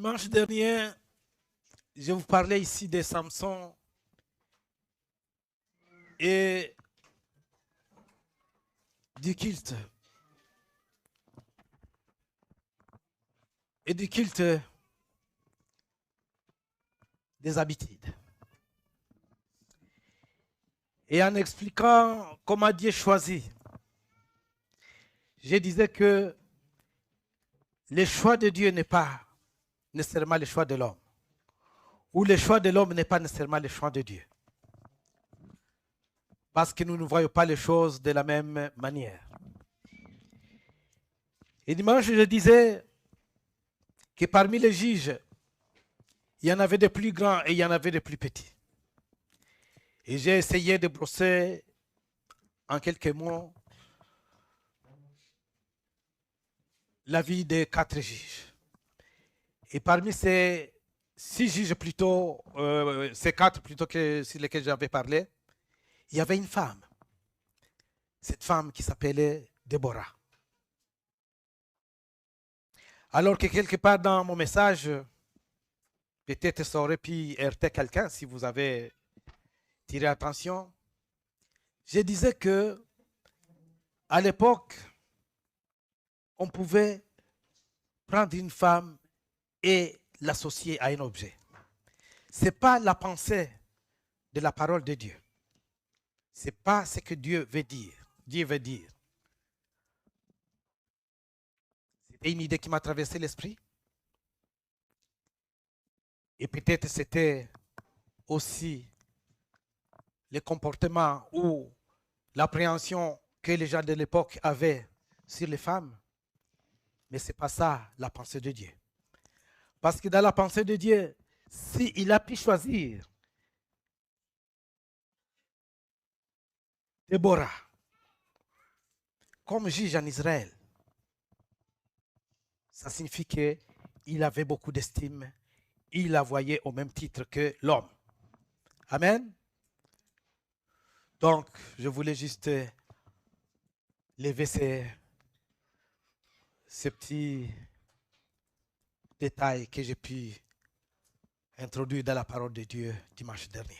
Dimanche dernier, je vous parlais ici de Samson et du culte. Et du culte des habitudes. Et en expliquant comment Dieu choisit, je disais que le choix de Dieu n'est pas nécessairement le choix de l'homme. Ou le choix de l'homme n'est pas nécessairement le choix de Dieu. Parce que nous ne voyons pas les choses de la même manière. Et dimanche, je disais que parmi les juges, il y en avait de plus grands et il y en avait de plus petits. Et j'ai essayé de brosser en quelques mots la vie des 4 juges. Et parmi ces 6 juges plutôt, ces 4 plutôt que sur lesquels j'avais parlé, il y avait une femme. Cette femme qui s'appelait Déborah. Alors que quelque part dans mon message, peut-être ça aurait pu heurter quelqu'un si vous avez tiré attention. Je disais que à l'époque, on pouvait prendre une femme et l'associer à un objet. Ce n'est pas la pensée de la parole de Dieu. Ce n'est pas ce que Dieu veut dire. Dieu veut dire. C'était une idée qui m'a traversé l'esprit. Et peut-être c'était aussi le comportement ou l'appréhension que les gens de l'époque avaient sur les femmes. Mais ce n'est pas ça la pensée de Dieu. Parce que dans la pensée de Dieu, s'il a pu choisir Déborah comme juge en Israël, ça signifie qu'il avait beaucoup d'estime. Il la voyait au même titre que l'homme. Amen. Donc, je voulais juste lever ces petits détails que j'ai pu introduire dans la parole de Dieu dimanche dernier.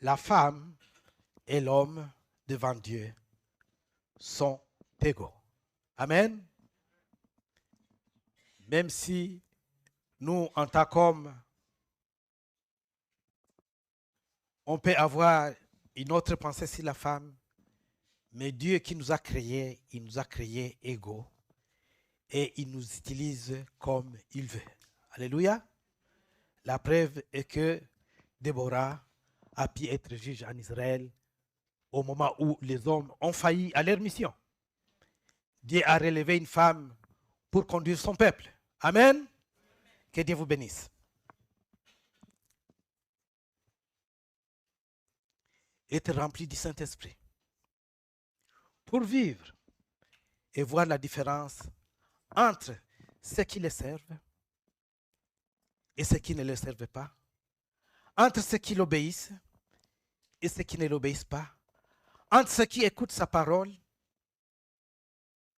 La femme et l'homme devant Dieu sont égaux. Amen. Même si nous, en tant qu'hommes, on peut avoir une autre pensée sur la femme, mais Dieu qui nous a créés, il nous a créés égaux et il nous utilise comme il veut. Alléluia. La preuve est que Déborah a pu être juge en Israël au moment où les hommes ont failli à leur mission. Dieu a relevé une femme pour conduire son peuple. Amen. Que Dieu vous bénisse. Être rempli du Saint-Esprit pour vivre et voir la différence entre ceux qui les servent et ceux qui ne les servent pas, entre ceux qui l'obéissent et ceux qui ne l'obéissent pas, entre ceux qui écoutent sa parole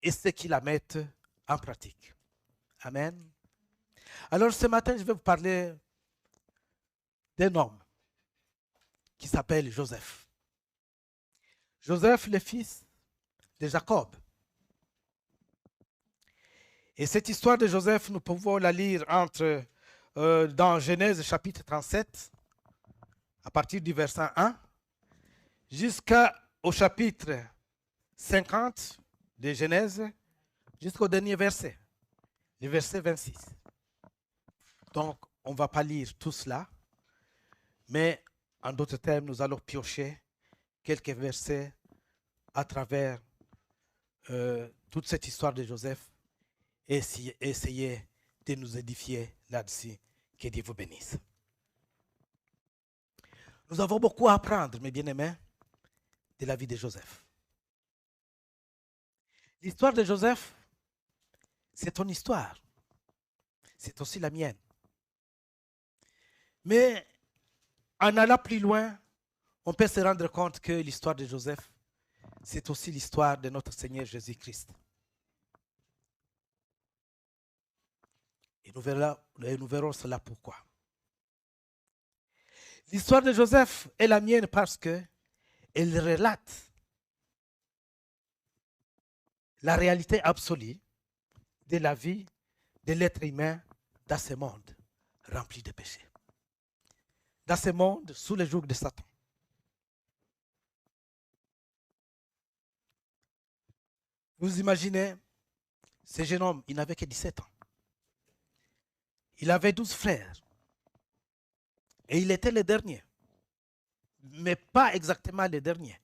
et ceux qui la mettent en pratique. Amen. Alors ce matin, je vais vous parler d'un homme qui s'appelle Joseph. Joseph, le fils de Jacob. Et cette histoire de Joseph, nous pouvons la lire dans Genèse chapitre 37, à partir du verset 1, jusqu'au chapitre 50 de Genèse, jusqu'au dernier verset, le verset 26. Donc, on ne va pas lire tout cela, mais en d'autres termes, nous allons piocher quelques versets à travers toute cette histoire de Joseph et essayer de nous édifier là-dessus. Que Dieu vous bénisse. Nous avons beaucoup à apprendre, mes bien-aimés, de la vie de Joseph. L'histoire de Joseph, c'est ton histoire. C'est aussi la mienne. Mais en allant plus loin, on peut se rendre compte que l'histoire de Joseph, c'est aussi l'histoire de notre Seigneur Jésus-Christ. Et nous verrons cela pourquoi. L'histoire de Joseph est la mienne parce qu'elle relate la réalité absolue de la vie de l'être humain dans ce monde rempli de péchés. Dans ce monde sous le joug de Satan. Vous imaginez, ce jeune homme, il n'avait que 17 ans. Il avait 12 frères. Et il était le dernier. Mais pas exactement le dernier.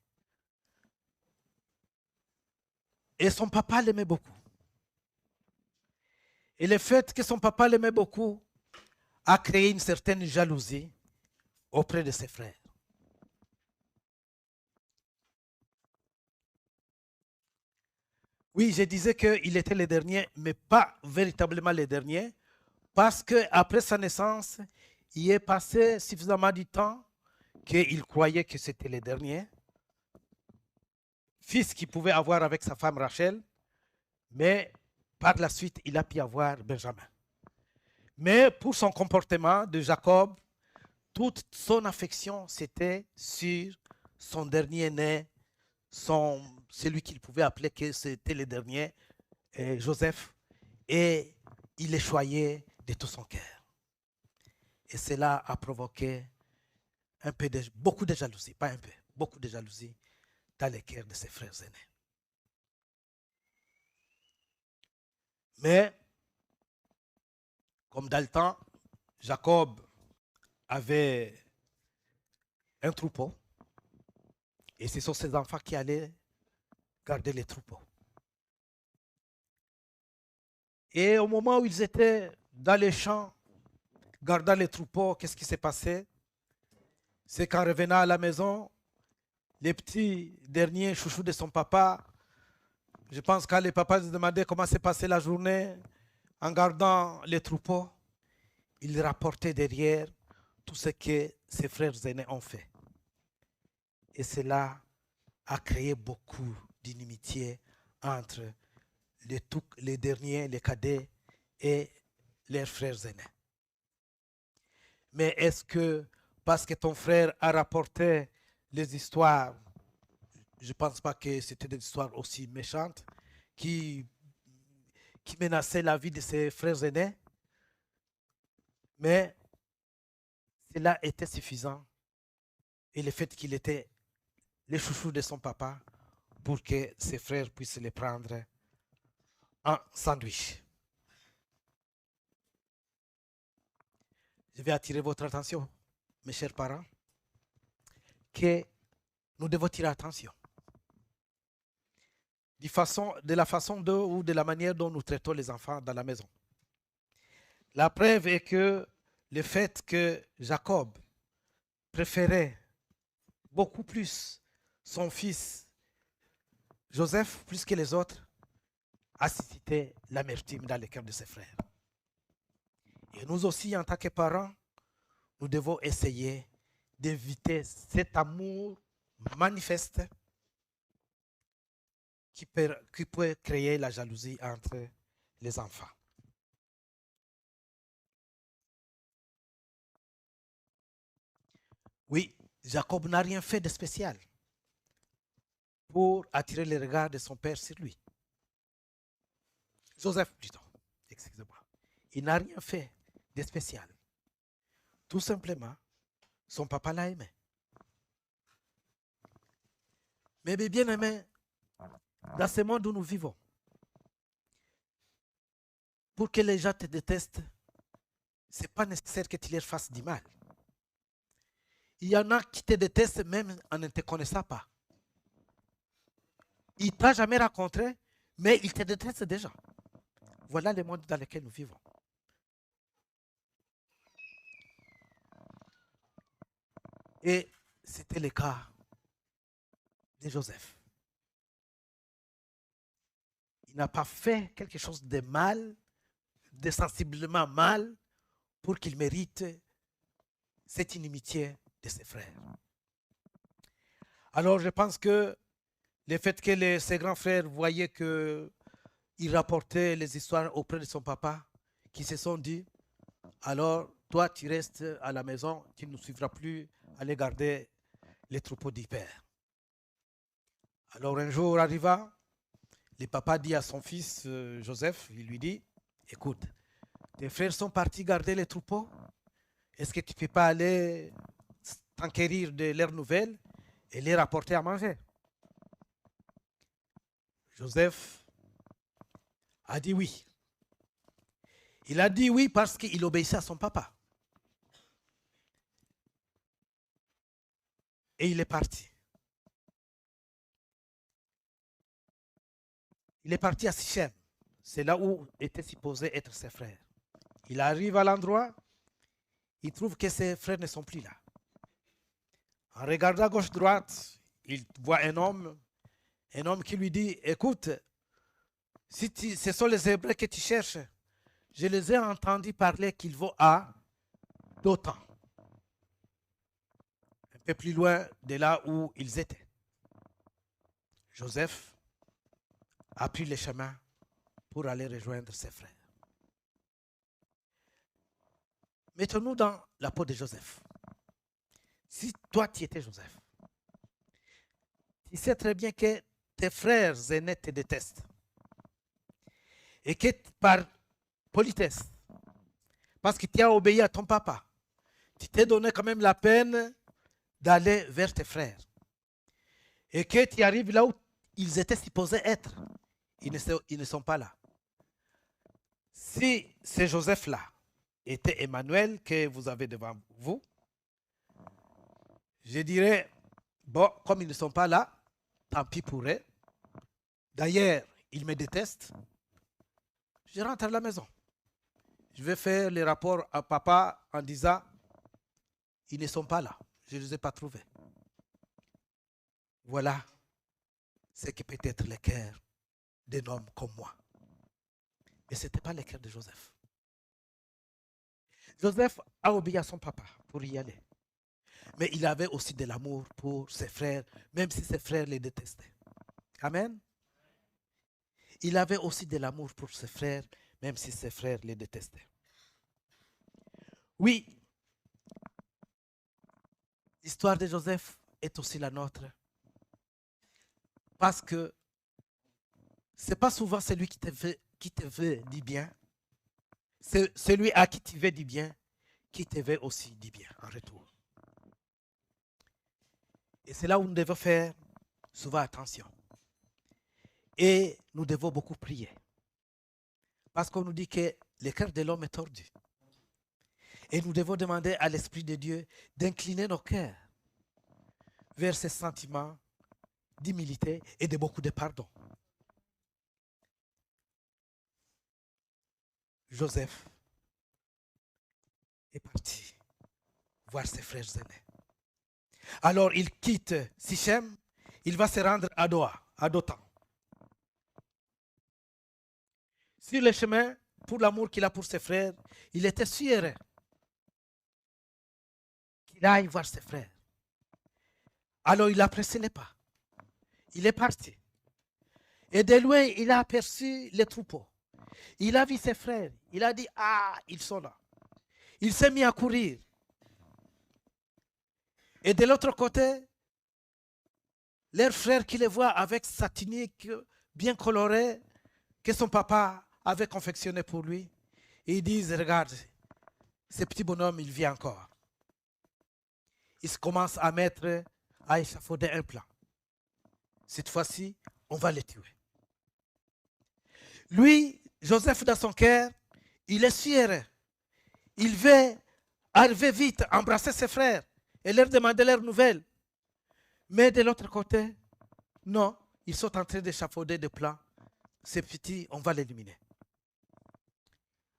Et son papa l'aimait beaucoup. Et le fait que son papa l'aimait beaucoup a créé une certaine jalousie auprès de ses frères. Oui, je disais qu'il était le dernier, mais pas véritablement le dernier, parce qu'après sa naissance, il est passé suffisamment de temps qu'il croyait que c'était le dernier fils qu'il pouvait avoir avec sa femme Rachel, mais par la suite, il a pu avoir Benjamin. Mais pour son comportement de Jacob, toute son affection, c'était sur son dernier né, celui qu'il pouvait appeler que c'était le dernier, Joseph, et il les choyait de tout son cœur. Et cela a provoqué beaucoup de jalousie, pas un peu, beaucoup de jalousie dans les cœurs de ses frères aînés. Mais, comme dans le temps, Jacob avait un troupeau, et ce sont ses enfants qui allaient garder les troupeaux. Et au moment où ils étaient dans les champs, gardant les troupeaux, qu'est-ce qui s'est passé? C'est qu'en revenant à la maison, les petits derniers chouchous de son papa, je pense quand les papas se demandaient comment s'est passée la journée en gardant les troupeaux, ils rapportaient derrière tout ce que ses frères aînés ont fait. Et cela a créé beaucoup d'inimitié entre les derniers, les cadets et leurs frères aînés. Mais est-ce que parce que ton frère a rapporté les histoires, je ne pense pas que c'était des histoires aussi méchantes, qui menaçaient la vie de ses frères aînés, mais cela était suffisant. Et le fait qu'il était le chouchou de son papa pour que ses frères puissent les prendre en sandwich. Je vais attirer votre attention, mes chers parents, que nous devons tirer attention de la façon ou de la manière dont nous traitons les enfants dans la maison. La preuve est que le fait que Jacob préférait beaucoup plus son fils Joseph plus que les autres a suscité l'amertume dans le cœur de ses frères. Et nous aussi, en tant que parents, nous devons essayer d'éviter cet amour manifeste qui peut créer la jalousie entre les enfants. Oui, Jacob n'a rien fait de spécial pour attirer le regard de son père sur lui. Joseph, plutôt, excusez-moi. Il n'a rien fait de spécial. Tout simplement, son papa l'a aimé. Mais bien aimé, dans ce monde où nous vivons, pour que les gens te détestent, ce n'est pas nécessaire que tu leur fasses du mal. Il y en a qui te détestent même en ne te connaissant pas. Il ne t'a jamais rencontré, mais il te déteste déjà. Voilà le monde dans lequel nous vivons. Et c'était le cas de Joseph. Il n'a pas fait quelque chose de mal, de sensiblement mal, pour qu'il mérite cette inimitié de ses frères. Alors je pense que le fait que ses grands frères voyaient qu'il rapportait les histoires auprès de son papa, qui se sont dit, alors toi tu restes à la maison, tu ne nous suivras plus aller garder les troupeaux du père. Alors un jour arriva, le papa dit à son fils Joseph, il lui dit, écoute, tes frères sont partis garder les troupeaux, est-ce que tu ne peux pas aller t'enquérir de leurs nouvelles et les rapporter à manger? Joseph a dit oui. Il a dit oui parce qu'il obéissait à son papa. Et il est parti. Il est parti à Sichem. C'est là où étaient supposés être ses frères. Il arrive à l'endroit, il trouve que ses frères ne sont plus là. En regardant à gauche-droite, il voit un homme qui lui dit, écoute, si ce sont les Hébreux que tu cherches, je les ai entendus parler qu'ils vont à Dothan, un peu plus loin de là où ils étaient. Joseph a pris le chemin pour aller rejoindre ses frères. Mettons-nous dans la peau de Joseph. Si toi tu étais Joseph, tu sais très bien que tes frères aînés te détestent et que par politesse, parce que tu as obéi à ton papa, tu t'es donné quand même la peine d'aller vers tes frères et que tu arrives là où ils étaient supposés être. Ils ne sont pas là. Si c'est Joseph-là était Emmanuel que vous avez devant vous, je dirais, bon, comme ils ne sont pas là, tant pis pour eux. D'ailleurs, ils me détestent. Je rentre à la maison. Je vais faire les rapports à papa en disant, ils ne sont pas là. Je ne les ai pas trouvés. Voilà ce que peut être le cœur d'un homme comme moi. Mais ce n'était pas le cœur de Joseph. Joseph a obéi à son papa pour y aller. Mais il avait aussi de l'amour pour ses frères, même si ses frères les détestaient. Amen. Il avait aussi de l'amour pour ses frères, même si ses frères les détestaient. Oui, l'histoire de Joseph est aussi la nôtre. Parce que ce n'est pas souvent celui qui te veut du bien. C'est celui à qui tu veux du bien, qui te veut aussi du bien en retour. Et c'est là où nous devons faire souvent attention. Et nous devons beaucoup prier. Parce qu'on nous dit que le cœur de l'homme est tordu. Et nous devons demander à l'Esprit de Dieu d'incliner nos cœurs vers ces sentiments d'humilité et de beaucoup de pardon. Joseph est parti voir ses frères aînés. Alors il quitte Sichem, il va se rendre à Dothan. Sur le chemin, pour l'amour qu'il a pour ses frères, il était sûr qu'il aille voir ses frères. Alors il a pressé les pas. Il est parti. Et de loin, il a aperçu les troupeaux. Il a vu ses frères. Il a dit, ah, ils sont là. Il s'est mis à courir. Et de l'autre côté, leur frère qui les voit avec sa tunique bien colorée que son papa avait confectionnée pour lui. Et ils disent, regarde, ce petit bonhomme, il vit encore. Ils commencent à échafauder un plan. Cette fois-ci, on va les tuer. Lui, Joseph, dans son cœur, il est sûr. Il veut arriver vite, embrasser ses frères et leur demander leurs nouvelles. Mais de l'autre côté, non, ils sont en train d'échafauder des plans. Ces petits, on va l'éliminer.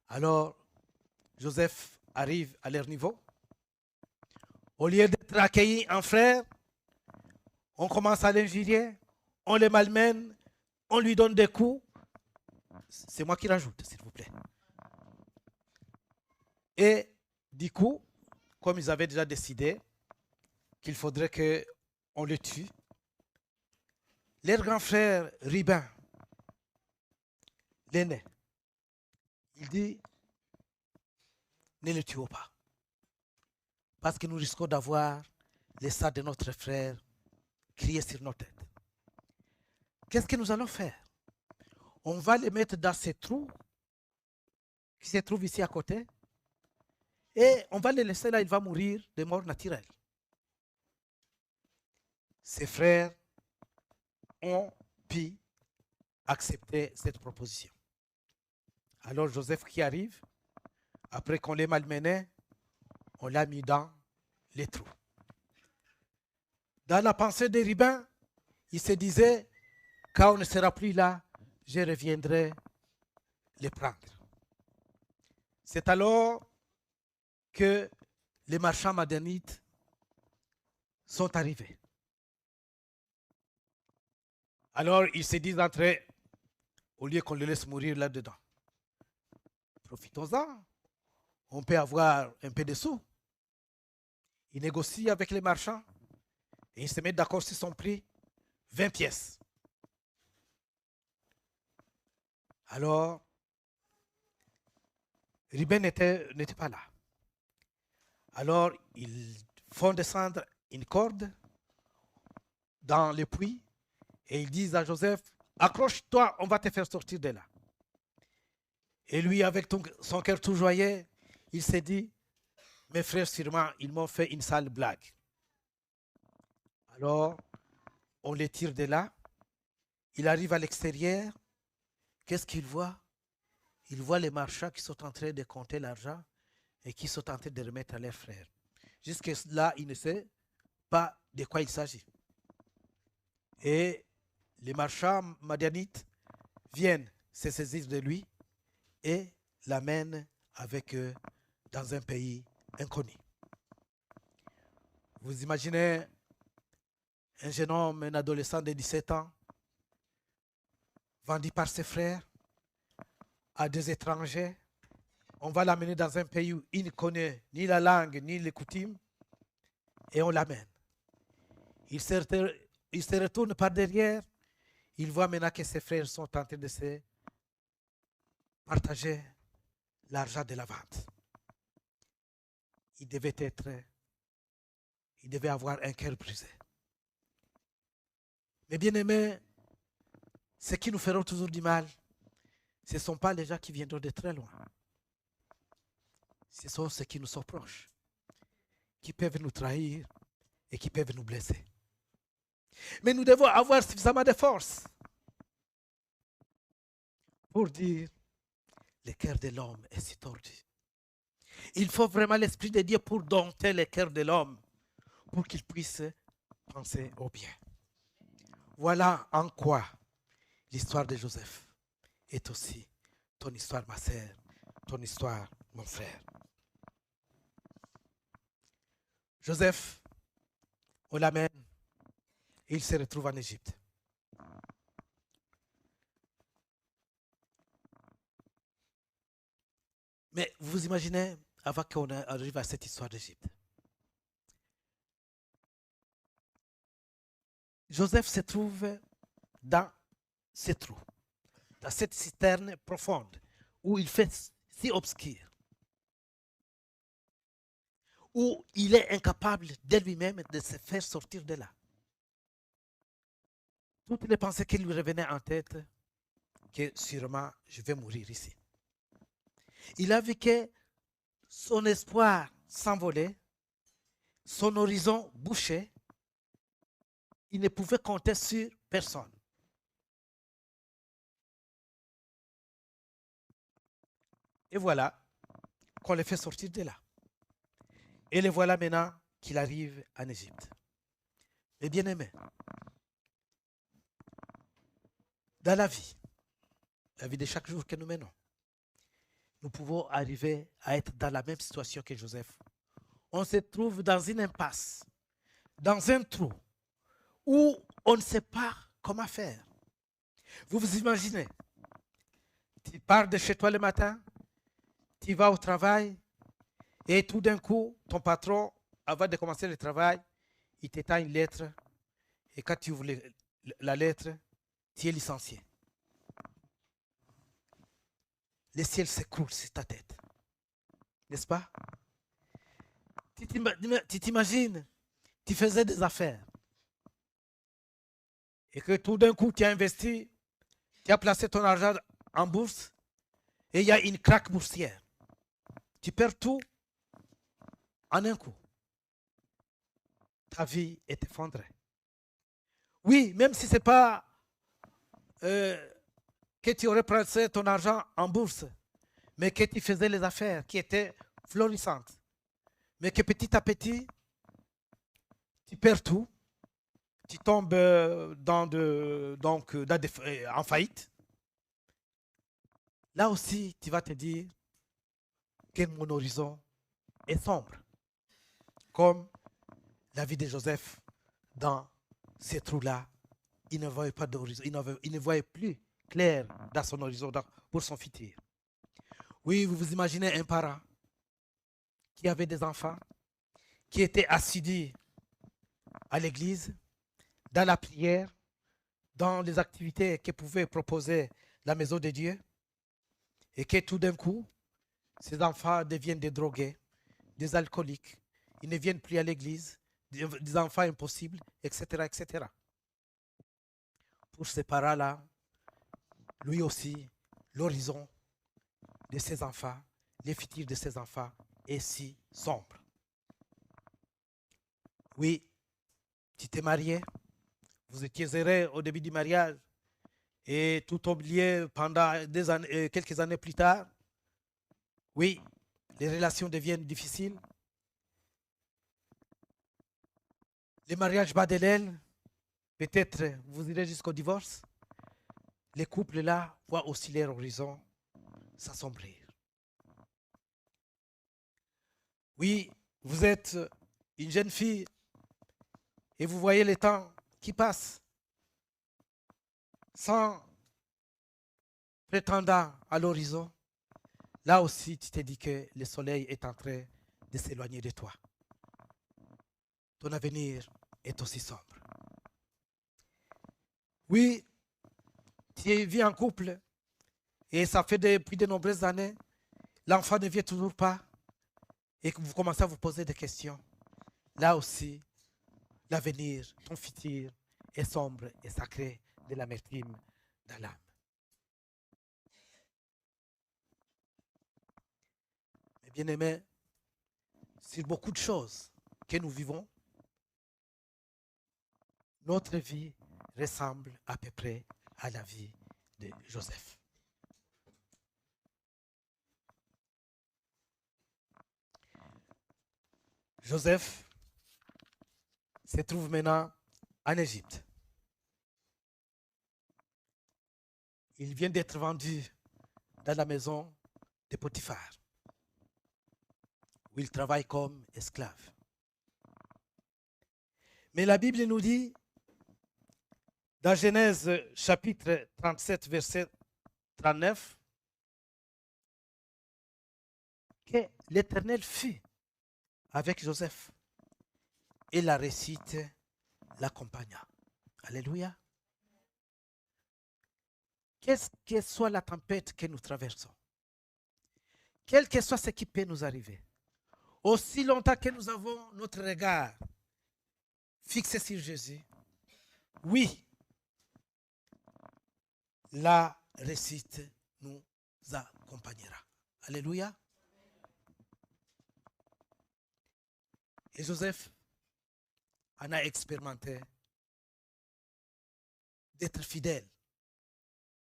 Alors, Joseph arrive à leur niveau. Au lieu d'être accueilli en frère, on commence à l'injurier, on les malmène, on lui donne des coups. C'est moi qui rajoute, s'il vous plaît. Et du coup, comme ils avaient déjà décidé qu'il faudrait qu'on le tue, leur grand frère Ribin, l'aîné, il dit, ne le tuons pas. Parce que nous risquons d'avoir les sang de notre frère crier sur nos têtes. Qu'est-ce que nous allons faire? On va les mettre dans ces trous qui se trouvent ici à côté et on va les laisser là, il va mourir de mort naturelle. Ses frères ont pu accepter cette proposition. Alors Joseph qui arrive, après qu'on l'ait malmené, on l'a mis dans les trous. Dans la pensée des Rubin, il se disait, quand on ne sera plus là, je reviendrai les prendre. C'est alors que les marchands madianites sont arrivés. Alors ils se disent entre eux, au lieu qu'on le laisse mourir là-dedans, profitons-en, on peut avoir un peu de sous. Ils négocient avec les marchands et ils se mettent d'accord sur son prix, 20 pièces. Alors, Ruben n'était pas là. Alors, ils font descendre une corde dans le puits et ils disent à Joseph, accroche-toi, on va te faire sortir de là. Et lui, avec son cœur tout joyeux, il s'est dit, mes frères, sûrement, ils m'ont fait une sale blague. Alors, on les tire de là. Il arrive à l'extérieur. Qu'est-ce qu'il voit? Il voit les marchands qui sont en train de compter l'argent et qui sont en train de remettre à leurs frères. Jusque-là, il ne sait pas de quoi il s'agit. Et les marchands madianites viennent se saisir de lui et l'amènent avec eux dans un pays inconnu. Vous imaginez un jeune homme, un adolescent de 17 ans, vendu par ses frères à des étrangers. On va l'amener dans un pays où il ne connaît ni la langue, ni les coutumes, et on l'amène. Il se retourne par derrière, il voit maintenant que ses frères sont en train de se partager l'argent de la vente. Il devait avoir un cœur brisé. Mais bien aimés, ceux qui nous feront toujours du mal, ce ne sont pas les gens qui viendront de très loin. Ce sont ceux qui nous sont proches, qui peuvent nous trahir et qui peuvent nous blesser. Mais nous devons avoir suffisamment de force pour dire, le cœur de l'homme est si tordu. Il faut vraiment l'Esprit de Dieu pour dompter le cœur de l'homme, pour qu'il puisse penser au bien. Voilà en quoi l'histoire de Joseph est aussi ton histoire, ma sœur, ton histoire, mon frère. Joseph, on l'amène et il se retrouve en Égypte. Mais vous imaginez, avant qu'on arrive à cette histoire d'Égypte, Joseph se trouve dans ce trou, dans cette citerne profonde, où il fait si obscur, où il est incapable de lui-même de se faire sortir de là. Toutes les pensées qui lui revenaient en tête, que sûrement je vais mourir ici. Il a vu que son espoir s'envolait, son horizon bouché, il ne pouvait compter sur personne. Et voilà qu'on le fait sortir de là. Et le voilà maintenant qu'il arrive en Égypte. Mais bien aimé, dans la vie de chaque jour que nous menons, nous pouvons arriver à être dans la même situation que Joseph. On se trouve dans une impasse, dans un trou, où on ne sait pas comment faire. Vous vous imaginez, tu pars de chez toi le matin, tu vas au travail, et tout d'un coup, ton patron, avant de commencer le travail, il t'étend une lettre, et quand tu ouvres la lettre, tu es licencié. Le ciel s'écroule sur ta tête. N'est-ce pas? Tu t'imagines, tu faisais des affaires et que tout d'un coup, tu as investi, tu as placé ton argent en bourse et il y a une craque boursière. Tu perds tout en un coup. Ta vie est effondrée. Oui, même si ce n'est pas que tu aurais placé ton argent en bourse, mais que tu faisais les affaires qui étaient florissantes, mais que petit à petit, tu perds tout, tu tombes en faillite. Là aussi, tu vas te dire que mon horizon est sombre, comme la vie de Joseph dans ces trous-là. Il ne voyait pas d'horizon, il ne voyait plus clair dans son horizon pour son futur. Oui, vous vous imaginez un parent qui avait des enfants, qui était assidu à l'église, dans la prière, dans les activités que pouvait proposer la maison de Dieu, et que tout d'un coup, ces enfants deviennent des drogués, des alcooliques, ils ne viennent plus à l'église, des enfants impossibles, etc., etc. Pour ces parents-là, lui aussi, l'horizon de ses enfants, les futurs de ses enfants est si sombre. Oui, tu t'es marié, vous étiez heureux au début du mariage et tout oublié pendant des années, quelques années plus tard. Oui, les relations deviennent difficiles. Les mariages battent de l'aile. Peut-être vous irez jusqu'au divorce. Les couples là voient aussi leur horizon s'assombrir. Oui, vous êtes une jeune fille et vous voyez le temps qui passe sans prétendant à l'horizon. Là aussi, tu te dis que le soleil est en train de s'éloigner de toi. Ton avenir est aussi sombre. Oui, tu vis en couple et ça fait depuis de nombreuses années. L'enfant ne vient toujours pas et que vous commencez à vous poser des questions. Là aussi, l'avenir, ton futur est sombre et sacré de l'amertume dans l'âme. Mais bien aimé, sur beaucoup de choses que nous vivons, notre vie ressemble à peu près à la vie de Joseph. Joseph se trouve maintenant en Égypte. Il vient d'être vendu dans la maison de Potiphar, où il travaille comme esclave. Mais la Bible nous dit, dans Genèse chapitre 37, verset 39, que l'Éternel fut avec Joseph et la réussite l'accompagna. Alléluia. Quelle que soit la tempête que nous traversons, quel que soit ce qui peut nous arriver, aussi longtemps que nous avons notre regard fixé sur Jésus, oui, la réussite nous accompagnera. Alléluia. Et Joseph en a expérimenté d'être fidèle.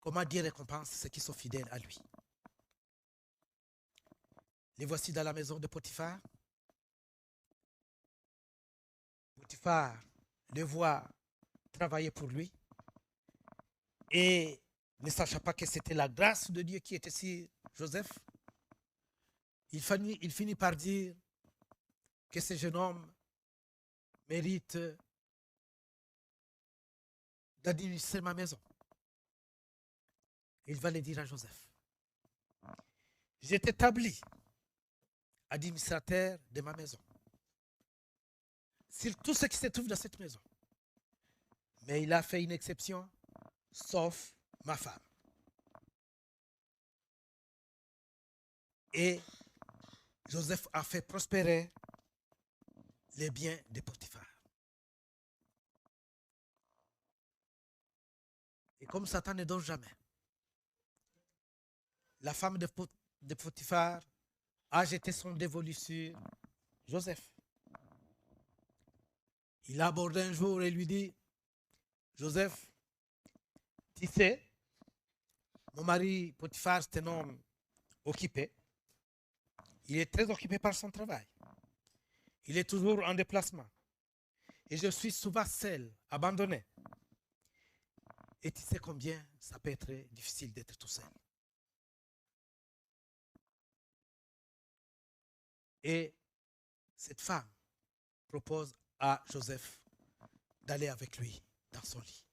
Comment Dieu récompense ceux qui sont fidèles à lui. Les voici dans la maison de Potiphar. Potiphar le voit travailler pour lui. Et ne sachant pas que c'était la grâce de Dieu qui était sur Joseph, il finit par dire que ce jeune homme mérite d'administrer ma maison. Il va le dire à Joseph. J'ai établi administrateur de ma maison, sur tout ce qui se trouve dans cette maison. Mais il a fait une exception, sauf ma femme. Et Joseph a fait prospérer les biens de Potiphar. Et comme Satan ne donne jamais, la femme de Potiphar a jeté son dévolu sur Joseph. Il l'a abordé un jour et lui dit, Joseph, tu sais, mon mari Potiphar, c'est un homme occupé. Il est très occupé par son travail. Il est toujours en déplacement. Et je suis souvent seul, abandonné. Et tu sais combien ça peut être difficile d'être tout seul. Et cette femme propose à Joseph d'aller avec lui dans son lit.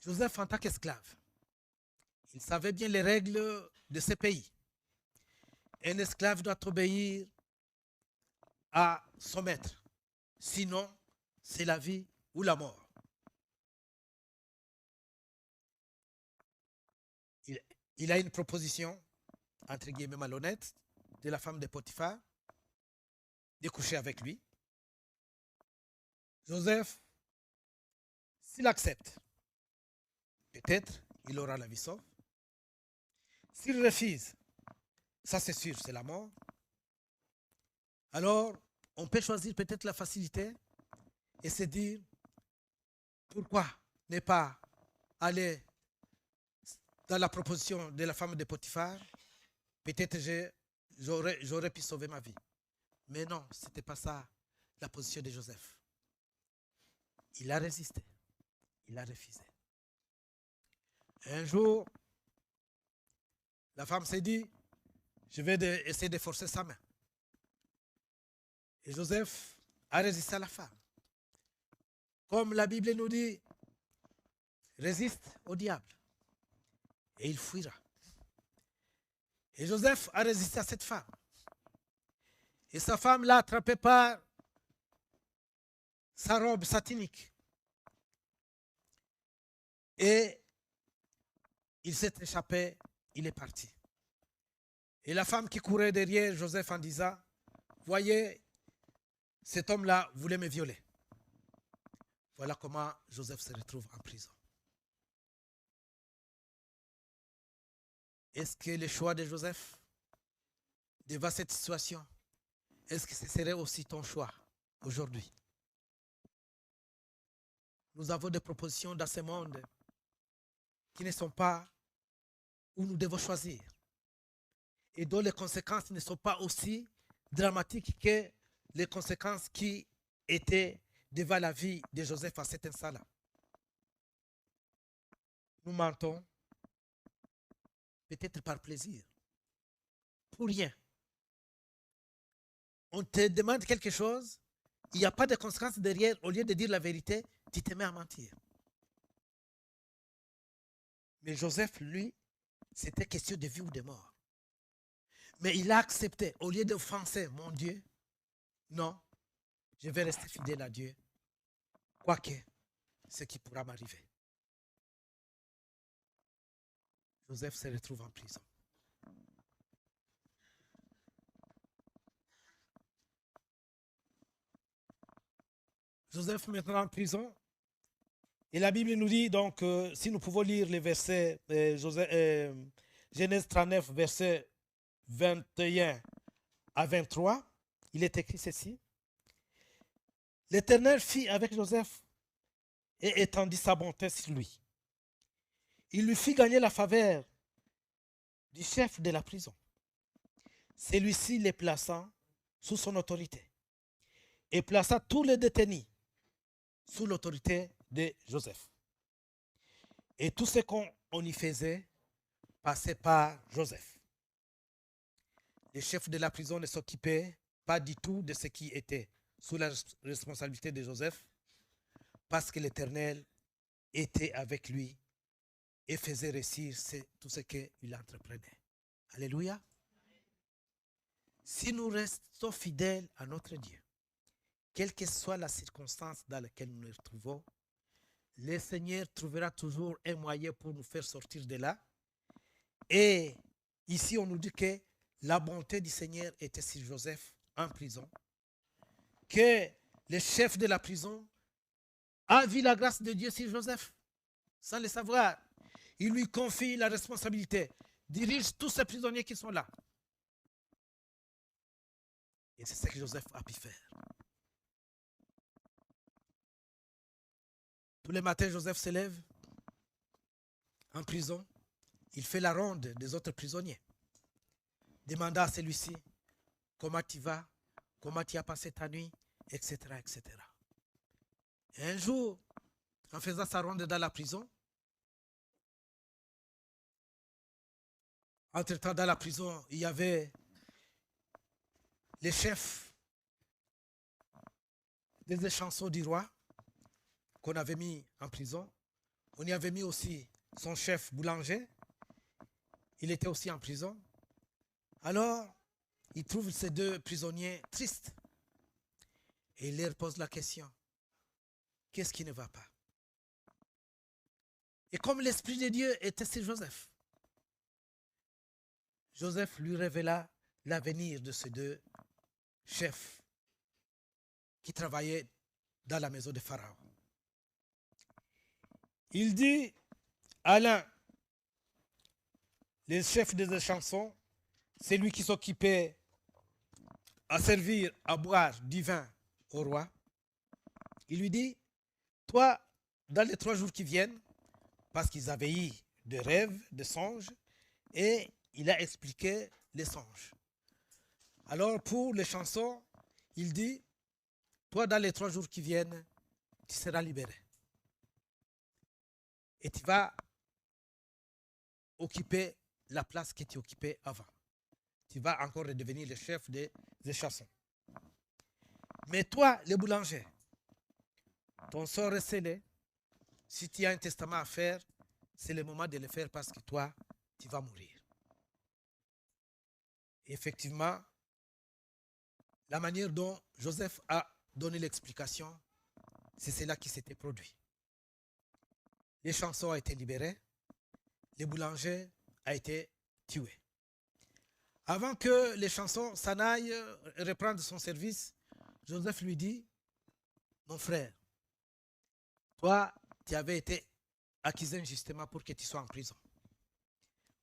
Joseph, en tant qu'esclave, il savait bien les règles de ce pays. Un esclave doit obéir à son maître. Sinon, c'est la vie ou la mort. Il a une proposition, entre guillemets malhonnête, de la femme de Potiphar, de coucher avec lui. Joseph, s'il accepte, peut-être il aura la vie sauve. S'il refuse, ça c'est sûr, c'est la mort. Alors, on peut choisir peut-être la facilité et se dire, pourquoi ne pas aller dans la proposition de la femme de Potiphar? Peut-être j'aurais pu sauver ma vie. Mais non, ce n'était pas ça la position de Joseph. Il a résisté. Il a refusé. Un jour, la femme s'est dit, je vais essayer de forcer sa main. Et Joseph a résisté à la femme. Comme la Bible nous dit, résiste au diable et il fuira. Et Joseph a résisté à cette femme. Et sa femme l'a attrapé par sa robe satinique. Et il s'est échappé, il est parti. Et la femme qui courait derrière Joseph en disant, voyez, cet homme-là voulait me violer. Voilà comment Joseph se retrouve en prison. Est-ce que le choix de Joseph devant cette situation, est-ce que ce serait aussi ton choix aujourd'hui? Nous avons des propositions dans ce monde qui ne sont pas où nous devons choisir et dont les conséquences ne sont pas aussi dramatiques que les conséquences qui étaient devant la vie de Joseph à cet instant-là. Nous mentons, peut-être par plaisir, pour rien. On te demande quelque chose, il n'y a pas de conséquences derrière, au lieu de dire la vérité, tu te mets à mentir. Mais Joseph, lui, c'était question de vie ou de mort. Mais il a accepté, au lieu d'offenser mon Dieu, non, je vais rester fidèle à Dieu, quoique ce qui pourra m'arriver. Joseph se retrouve en prison. Joseph maintenant en prison. Et la Bible nous dit donc, si nous pouvons lire les versets, Genèse 39, versets 21 à 23, il est écrit ceci. L'Éternel fit avec Joseph et étendit sa bonté sur lui. Il lui fit gagner la faveur du chef de la prison. Celui-ci les plaçant sous son autorité et plaça tous les détenus sous l'autorité de Joseph. Et tout ce qu'on y faisait passait par Joseph. Les chefs de la prison ne s'occupaient pas du tout de ce qui était sous la responsabilité de Joseph, parce que l'Éternel était avec lui et faisait réussir tout ce qu'il entreprenait. Alléluia. Si nous restons fidèles à notre Dieu, quelle que soit la circonstance dans laquelle nous nous retrouvons, le Seigneur trouvera toujours un moyen pour nous faire sortir de là. Et ici, on nous dit que la bonté du Seigneur était sur Joseph en prison, que le chef de la prison a vu la grâce de Dieu sur Joseph, sans le savoir. Il lui confie la responsabilité, dirige tous ces prisonniers qui sont là. Et c'est ce que Joseph a pu faire. Tous les matins, Joseph se lève en prison. Il fait la ronde des autres prisonniers. Demanda à celui-ci comment tu vas, comment tu as passé ta nuit, etc., etc. Et un jour, en faisant sa ronde dans la prison, entre-temps dans la prison, il y avait les chefs des chansons du roi qu'on avait mis en prison. On y avait mis aussi son chef boulanger. Il était aussi en prison. Alors, il trouve ces deux prisonniers tristes. Et il leur pose la question. Qu'est-ce qui ne va pas? Et comme l'Esprit de Dieu était sur Joseph, Joseph lui révéla l'avenir de ces deux chefs qui travaillaient dans la maison de Pharaon. Il dit à l'un, le chef des chansons, c'est lui qui s'occupait à servir, à boire du vin au roi. Il lui dit, toi, dans les 3 jours qui viennent, parce qu'ils avaient eu des rêves, des songes, et il a expliqué les songes. Alors pour les chansons, il dit, toi, dans les 3 jours qui viennent, tu seras libéré. Et tu vas occuper la place que tu occupais avant. Tu vas encore redevenir le chef des chansons. Mais toi, le boulanger, ton sort est scellé. Si tu as un testament à faire, c'est le moment de le faire parce que toi, tu vas mourir. Et effectivement, la manière dont Joseph a donné l'explication, c'est cela qui s'était produit. Les chansons ont été libérés, le boulanger a été tué. Avant que les chansons s'en aillent reprendre son service, Joseph lui dit, mon frère, toi, tu avais été accusé injustement pour que tu sois en prison.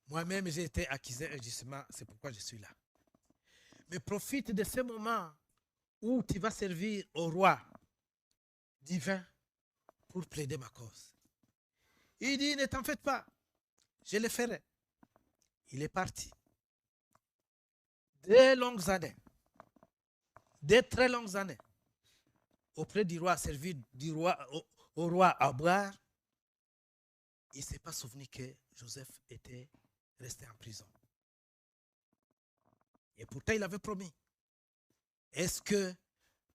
Moi-même, j'ai été accusé injustement, c'est pourquoi je suis là. Mais profite de ce moment où tu vas servir au roi divin pour plaider ma cause. Il dit, ne t'en faites pas, je le ferai. Il est parti. Des longues années, des très longues années, auprès du roi, servi du roi, au roi à boire, il ne s'est pas souvenu que Joseph était resté en prison. Et pourtant, il avait promis. Est-ce que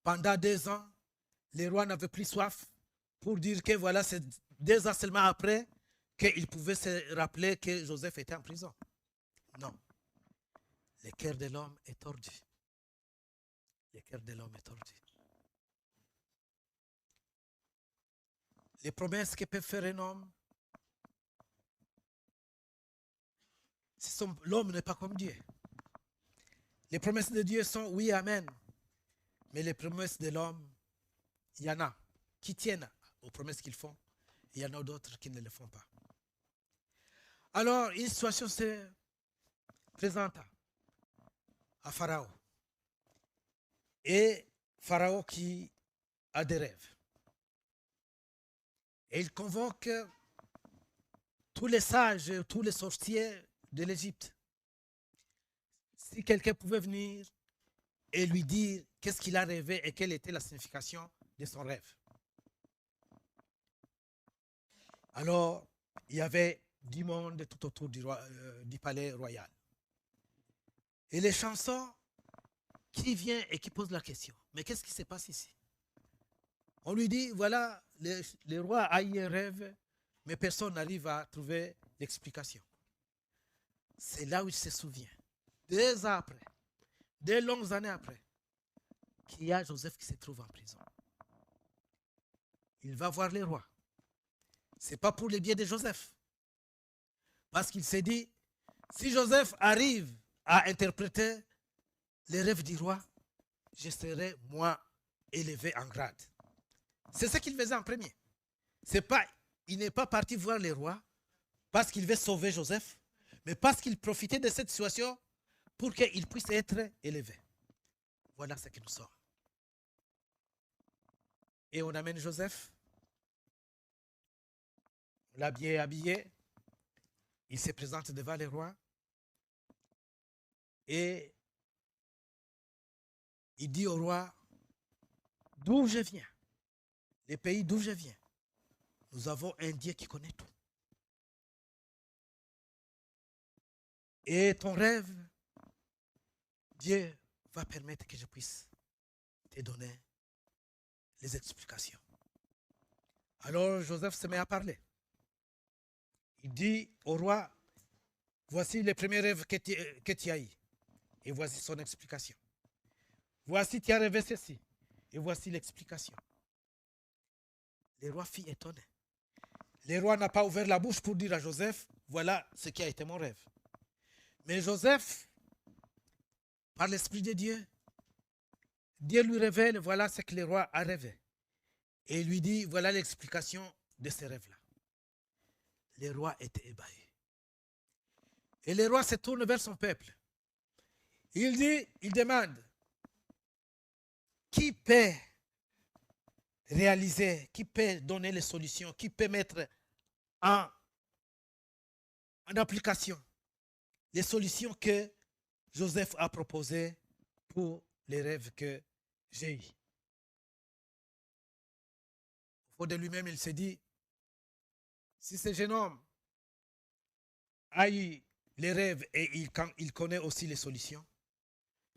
pendant 2 ans, les rois n'avaient plus soif pour dire que voilà, c'est 2 ans seulement après qu'il pouvait se rappeler que Joseph était en prison? Non. Le cœur de l'homme est tordu. Le cœur de l'homme est tordu. Les promesses que peut faire un homme, l'homme n'est pas comme Dieu. Les promesses de Dieu sont oui, amen. Mais les promesses de l'homme, il y en a qui tiennent aux promesses qu'ils font. Il y en a d'autres qui ne le font pas. Alors, une situation se présenta à Pharaon. Et Pharaon qui a des rêves. Et il convoque tous les sages, tous les sorciers de l'Égypte. Si quelqu'un pouvait venir et lui dire qu'est-ce qu'il a rêvé et quelle était la signification de son rêve. Alors, il y avait du monde tout autour du palais royal. Et les chansons qui vient et qui pose la question. Mais qu'est-ce qui se passe ici? On lui dit, voilà, le roi a eu un rêve, mais personne n'arrive à trouver l'explication. C'est là où il se souvient, 2 ans après, 2 longues années après, qu'il y a Joseph qui se trouve en prison. Il va voir le roi. Ce n'est pas pour le biais de Joseph. Parce qu'il s'est dit, si Joseph arrive à interpréter les rêves du roi, je serai, moi, élevé en grade. C'est ce qu'il faisait en premier. Il n'est pas parti voir le roi parce qu'il veut sauver Joseph, mais parce qu'il profitait de cette situation pour qu'il puisse être élevé. Voilà ce que nous sommes. Et on amène Joseph, on l'a bien habillé, il se présente devant le roi et il dit au roi, d'où je viens, le pays d'où je viens, nous avons un Dieu qui connaît tout. Et ton rêve, Dieu va permettre que je puisse te donner les explications. Alors Joseph se met à parler. Il dit au roi, voici les premiers rêves que tu as eu. Et voici son explication. Voici, tu as rêvé ceci. Et voici l'explication. Le roi fut étonné. Le roi n'a pas ouvert la bouche pour dire à Joseph, voilà ce qui a été mon rêve. Mais Joseph, par l'Esprit de Dieu, Dieu lui révèle, voilà ce que le roi a rêvé. Et il lui dit, voilà l'explication de ce rêve-là. Le roi était ébahi. Et le roi se tourne vers son peuple. Il demande, qui peut réaliser, qui peut donner les solutions, qui peut mettre en application les solutions que Joseph a proposées pour les rêves que j'ai eus. Au fond de lui-même, il s'est dit, si ce jeune homme a eu les rêves et il connaît aussi les solutions,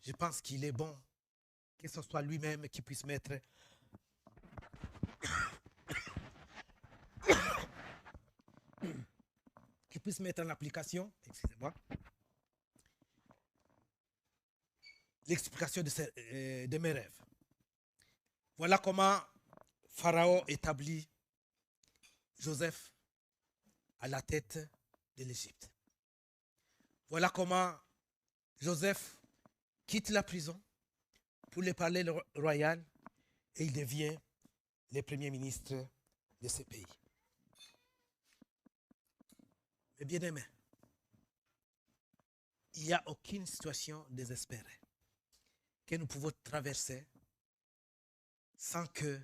je pense qu'il est bon que ce soit lui-même qui puisse mettre en application, excusez-moi, l'explication de mes rêves. Voilà comment Pharaon établit Joseph à la tête de l'Égypte. Voilà comment Joseph quitte la prison pour le palais royal et il devient le premier ministre de ce pays. Mais bien aimé, il n'y a aucune situation désespérée que nous pouvons traverser sans que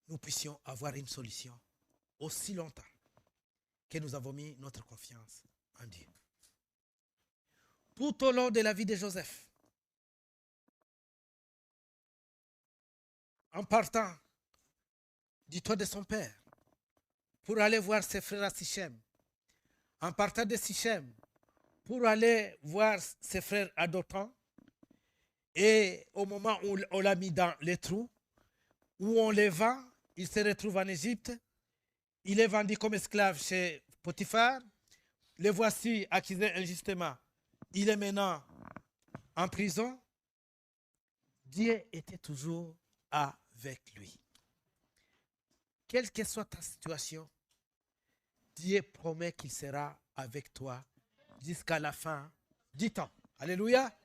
nous puissions avoir une solution aussi longtemps que nous avons mis notre confiance en Dieu. Tout au long de la vie de Joseph, en partant du toit de son père pour aller voir ses frères à Sichem, en partant de Sichem pour aller voir ses frères à Dothan, et au moment où on l'a mis dans les trous, où on le vend, il se retrouve en Égypte, il est vendu comme esclave chez Potiphar, le voici accusé injustement, il est maintenant en prison. Dieu était toujours avec lui. Quelle que soit ta situation, Dieu promet qu'il sera avec toi jusqu'à la fin du temps. Alléluia.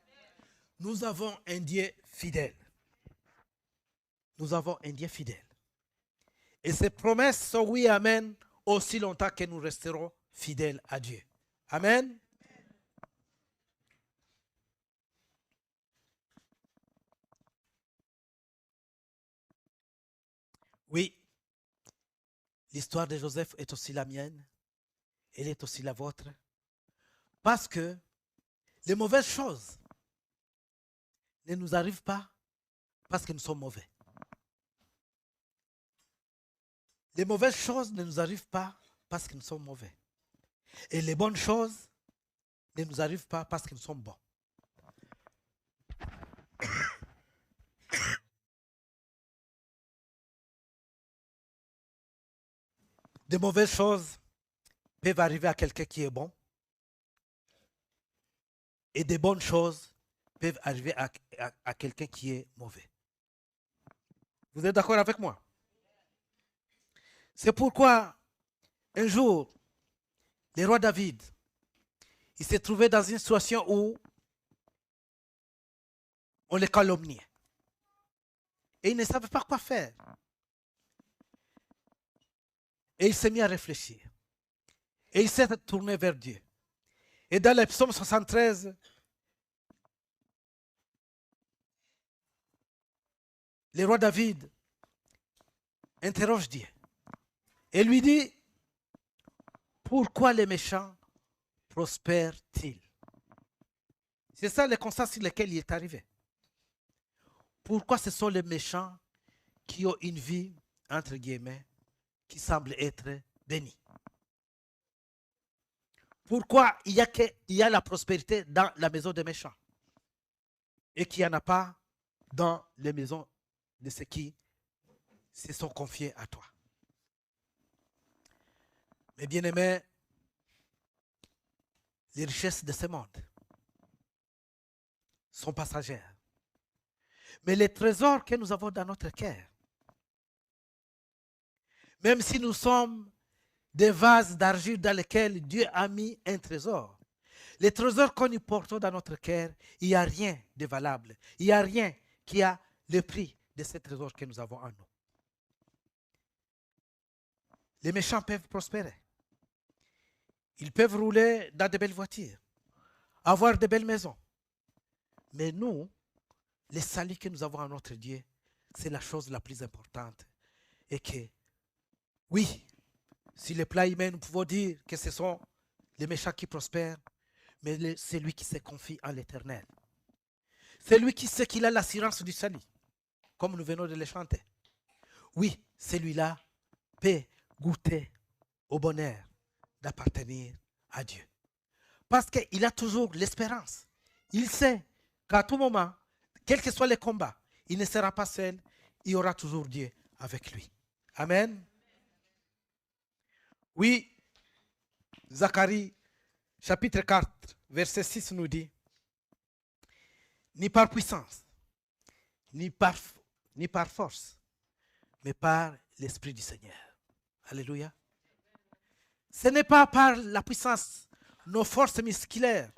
Nous avons un Dieu fidèle. Nous avons un Dieu fidèle. Et ces promesses sont oui, amen, aussi longtemps que nous resterons fidèles à Dieu. Amen. Oui, l'histoire de Joseph est aussi la mienne. Elle est aussi la vôtre. Parce que les mauvaises choses ne nous arrivent pas parce que nous sommes mauvais. Les mauvaises choses ne nous arrivent pas parce que nous sommes mauvais. Et les bonnes choses ne nous arrivent pas parce que nous sommes bons. Des mauvaises choses peuvent arriver à quelqu'un qui est bon. Et des bonnes choses peuvent arriver à quelqu'un qui est mauvais. Vous êtes d'accord avec moi? C'est pourquoi Un jour, le roi David, il s'est trouvé dans une situation où on le calomniait. Et il ne savait pas quoi faire. Et il s'est mis à réfléchir. Et il s'est tourné vers Dieu. Et dans le psaume 73, le roi David interroge Dieu. Et lui dit, pourquoi les méchants prospèrent-ils? C'est ça le constat sur lequel il est arrivé. Pourquoi ce sont les méchants qui ont une vie, entre guillemets, qui semble être bénie? Pourquoi il y a la prospérité dans la maison des méchants et qu'il n'y en a pas dans les maisons de ceux qui se sont confiés à toi? Mes bien-aimés, les richesses de ce monde sont passagères. Mais les trésors que nous avons dans notre cœur, même si nous sommes des vases d'argile dans lesquels Dieu a mis un trésor, les trésors que nous portons dans notre cœur, il n'y a rien de valable. Il n'y a rien qui a le prix de ces trésors que nous avons en nous. Les méchants peuvent prospérer. Ils peuvent rouler dans de belles voitures, avoir de belles maisons. Mais nous, le salut que nous avons en notre Dieu, c'est la chose la plus importante. Et que, oui, sur le plan humain, nous pouvons dire que ce sont les méchants qui prospèrent, mais c'est lui qui se confie en l'Éternel. C'est lui qui sait qu'il a l'assurance du salut, comme nous venons de le chanter. Oui, celui-là peut goûter au bonheur d'appartenir à Dieu. Parce qu'il a toujours l'espérance. Il sait qu'à tout moment, quels que soient les combats, il ne sera pas seul, il y aura toujours Dieu avec lui. Amen. Oui, Zacharie, chapitre 4, verset 6 nous dit, ni par puissance, ni par force, mais par l'Esprit du Seigneur. Alléluia. Ce n'est pas par la puissance, nos forces musculaires,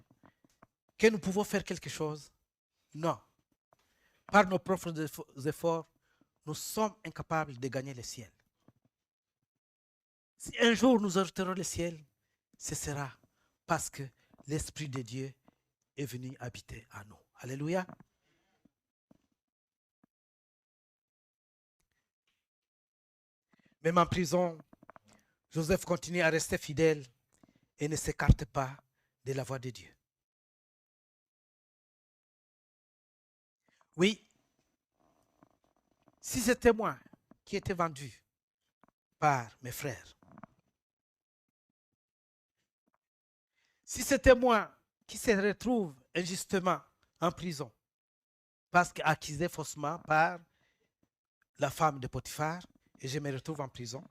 que nous pouvons faire quelque chose. Non. Par nos propres efforts, nous sommes incapables de gagner le ciel. Si un jour nous heurterons le ciel, ce sera parce que l'Esprit de Dieu est venu habiter en nous. Alléluia. Même en prison, Joseph continue à rester fidèle et ne s'écarte pas de la voie de Dieu. Oui, si c'était moi qui étais vendu par mes frères, si c'était moi qui se retrouve injustement en prison, parce qu'accusé faussement par la femme de Potiphar, et je me retrouve en prison,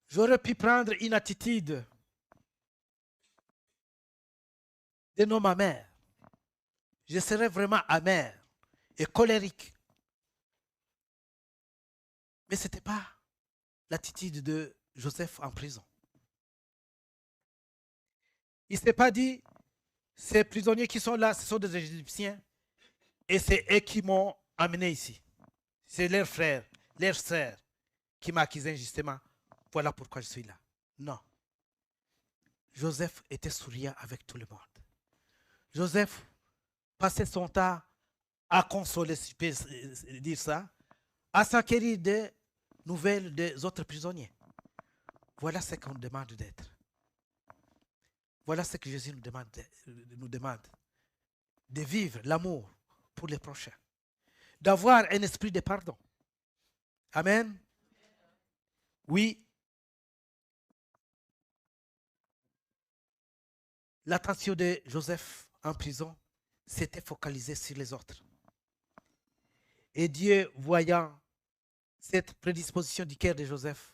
j'aurais pu prendre une attitude de non ma mère. Je serais vraiment amer et colérique. Mais ce n'était pas l'attitude de Joseph en prison. Il ne s'est pas dit, ces prisonniers qui sont là, ce sont des Égyptiens et c'est eux qui m'ont amené ici. C'est leurs frères, leurs sœurs qui m'ont accusé injustement. Voilà pourquoi je suis là. Non. Joseph était souriant avec tout le monde. Joseph passait son temps à consoler, si je peux dire ça, à s'acquérir des nouvelles des autres prisonniers. Voilà ce qu'on demande d'être. Voilà ce que Jésus nous demande. De vivre l'amour pour les prochains. D'avoir un esprit de pardon. Amen. Oui. L'attention de Joseph en prison s'était focalisée sur les autres. Et Dieu, voyant cette prédisposition du cœur de Joseph,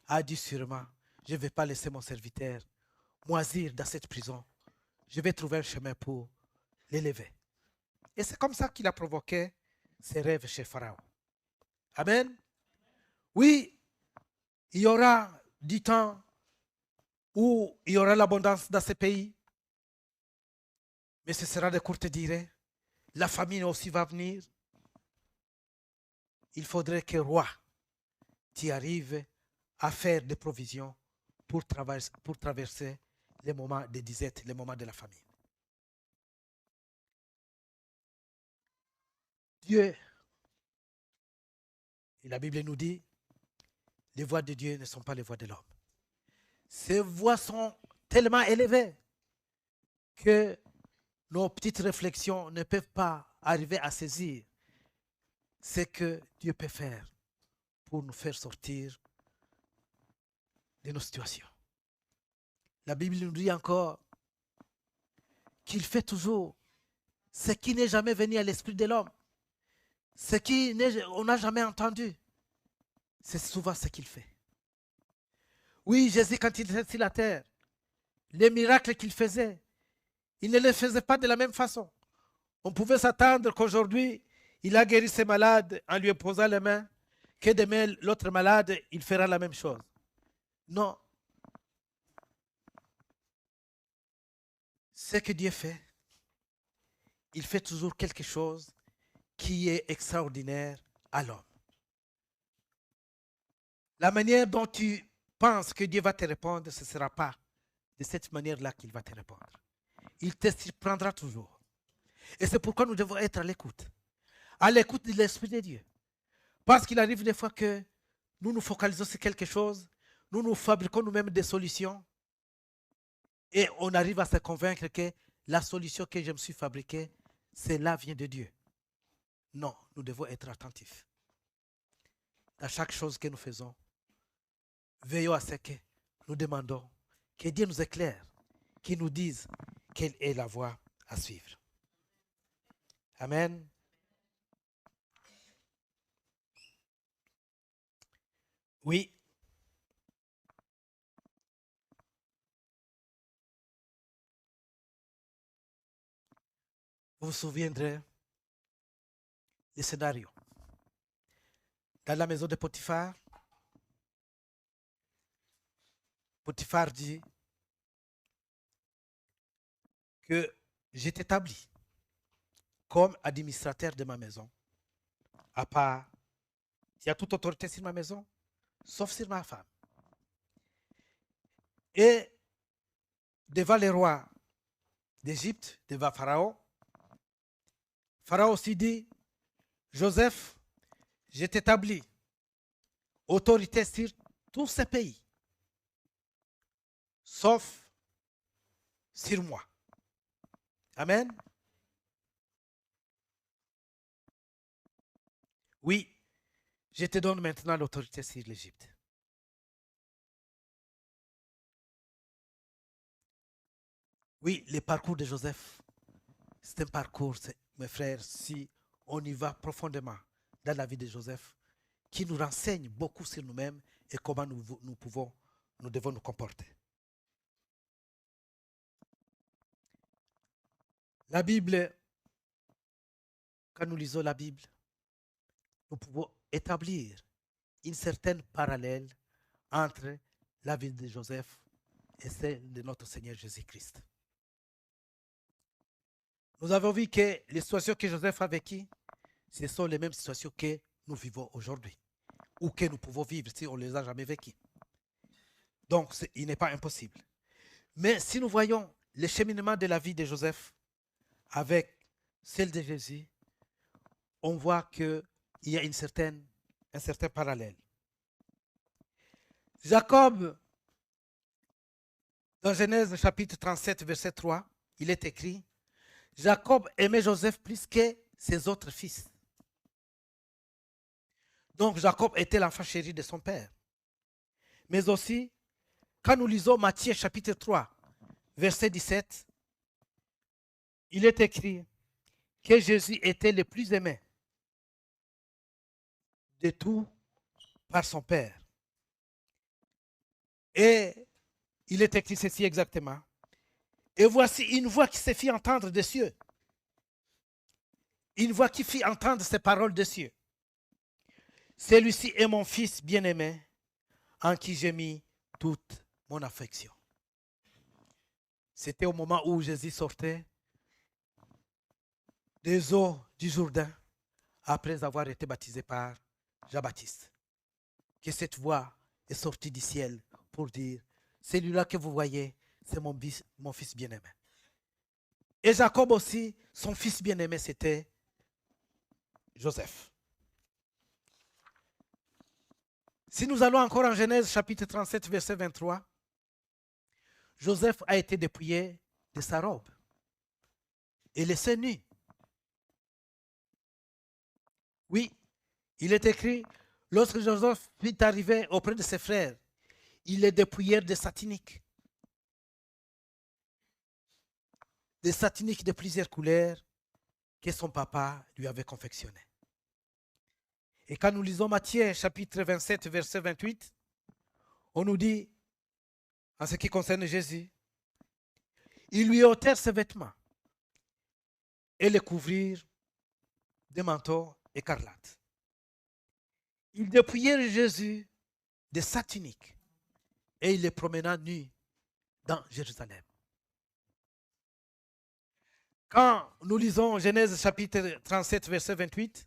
a dit sûrement, je ne vais pas laisser mon serviteur moisir dans cette prison. Je vais trouver un chemin pour l'élever. Et c'est comme ça qu'il a provoqué ses rêves chez Pharaon. Amen. Oui, il y aura du temps où il y aura l'abondance dans ces pays, mais ce sera de courte durée. La famine aussi va venir. Il faudrait que roi, tu arrives à faire des provisions pour traverser les moments de disette, les moments de la famine. Dieu, et la Bible nous dit, les voies de Dieu ne sont pas les voies de l'homme. Ces voies sont tellement élevées que nos petites réflexions ne peuvent pas arriver à saisir ce que Dieu peut faire pour nous faire sortir de nos situations. La Bible nous dit encore qu'il fait toujours ce qui n'est jamais venu à l'esprit de l'homme, ce qu'on n'a jamais entendu. C'est souvent ce qu'il fait. Oui, Jésus, quand il était sur la terre, les miracles qu'il faisait, il ne les faisait pas de la même façon. On pouvait s'attendre qu'aujourd'hui, il a guéri ses malades en lui posant les mains, que demain, l'autre malade, il fera la même chose. Non. Ce que Dieu fait, il fait toujours quelque chose qui est extraordinaire à l'homme. La manière dont tu penses que Dieu va te répondre, ce ne sera pas de cette manière-là qu'il va te répondre. Il te surprendra toujours. Et c'est pourquoi nous devons être à l'écoute de l'Esprit de Dieu. Parce qu'il arrive des fois que nous nous focalisons sur quelque chose, nous nous fabriquons nous-mêmes des solutions et on arrive à se convaincre que la solution que je me suis fabriquée, celle-là vient de Dieu. Non, nous devons être attentifs. À chaque chose que nous faisons, veillons à ce que nous demandons, que Dieu nous éclaire, qu'il nous dise quelle est la voie à suivre. Amen. Oui. Vous vous souviendrez du scénario. Dans la maison de Potiphar, Potiphar dit que j'ai établi comme administrateur de ma maison, à part, il y a toute autorité sur ma maison, sauf sur ma femme. Et devant les rois d'Égypte, devant Pharaon, Pharaon aussi dit, Joseph, j'ai établi autorité sur tous ces pays, sauf sur moi. Amen. Oui, je te donne maintenant l'autorité sur l'Égypte. Oui, le parcours de Joseph, c'est un parcours, mes frères, si on y va profondément dans la vie de Joseph, qui nous renseigne beaucoup sur nous-mêmes et comment nous devons nous comporter. La Bible, quand nous lisons la Bible, nous pouvons établir une certaine parallèle entre la vie de Joseph et celle de notre Seigneur Jésus-Christ. Nous avons vu que les situations que Joseph a vécues, ce sont les mêmes situations que nous vivons aujourd'hui, ou que nous pouvons vivre si on ne les a jamais vécues. Donc, il n'est pas impossible. Mais si nous voyons le cheminement de la vie de Joseph avec celle de Jésus, on voit qu'il y a un certain parallèle. Jacob, dans Genèse chapitre 37, verset 3, il est écrit, Jacob aimait Joseph plus que ses autres fils. Donc Jacob était l'enfant chéri de son père. Mais aussi, quand nous lisons Matthieu chapitre 3, verset 17, il est écrit que Jésus était le plus aimé de tout par son père. Et il est écrit ceci exactement. Et voici une voix qui se fit entendre des cieux. Une voix qui fit entendre ces paroles des cieux. Celui-ci est mon fils bien-aimé, en qui j'ai mis toute mon affection. C'était au moment où Jésus sortait des eaux du Jourdain, après avoir été baptisé par Jean-Baptiste, que cette voix est sortie du ciel pour dire, celui-là que vous voyez, c'est mon fils bien-aimé. Et Jacob aussi, son fils bien-aimé, c'était Joseph. Si nous allons encore en Genèse chapitre 37, verset 23, Joseph a été dépouillé de sa robe et laissé nu. Oui, il est écrit, lorsque Joseph fut arrivé auprès de ses frères, ils les dépouillèrent de satiniques. Des satiniques de plusieurs couleurs que son papa lui avait confectionnées. Et quand nous lisons Matthieu chapitre 27, verset 28, on nous dit, en ce qui concerne Jésus, ils lui ôtèrent ses vêtements et les couvrirent de manteaux écarlates. Ils dépouillèrent Jésus de sa tunique et il les promena nus dans Jérusalem. Quand nous lisons Genèse chapitre 37, verset 28,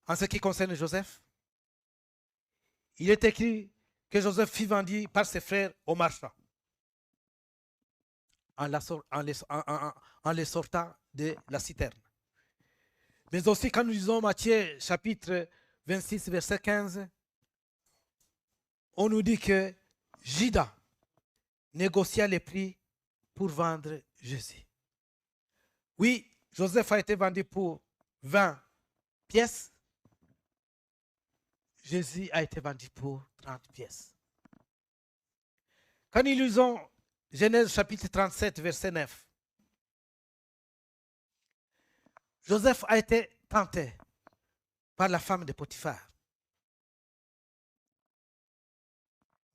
en ce qui concerne Joseph, il est écrit que Joseph fut vendu par ses frères aux marchands en les sortant de la citerne. Mais aussi quand nous lisons Matthieu chapitre 26, verset 15, on nous dit que Judas négocia les prix pour vendre Jésus. Oui, Joseph a été vendu pour 20 pièces. Jésus a été vendu pour 30 pièces. Quand nous lisons Genèse chapitre 37, verset 9, Joseph a été tenté par la femme de Potiphar.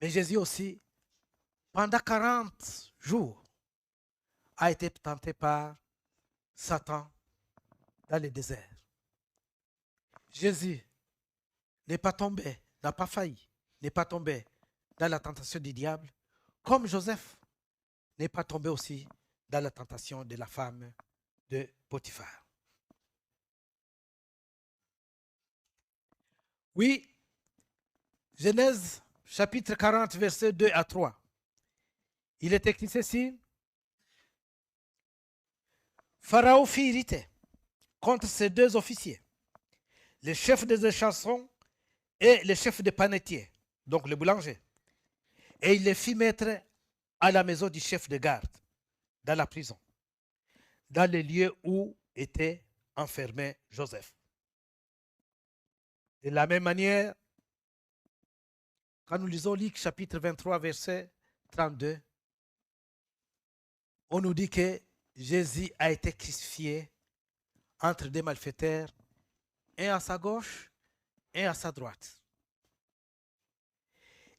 Mais Jésus aussi, pendant 40 jours, a été tenté par Satan dans le désert. Jésus n'est pas tombé, n'a pas failli, n'est pas tombé dans la tentation du diable, comme Joseph n'est pas tombé aussi dans la tentation de la femme de Potiphar. Oui, Genèse chapitre 40, versets 2 à 3. Il est écrit ceci. Pharaon fut irrité contre ses deux officiers, le chef des échansons et le chef des panetiers, donc le boulanger. Et il les fit mettre à la maison du chef de garde, dans la prison, dans les lieux où était enfermé Joseph. De la même manière, quand nous lisons Luc chapitre 23, verset 32, on nous dit que Jésus a été crucifié entre deux malfaiteurs, un à sa gauche et un à sa droite.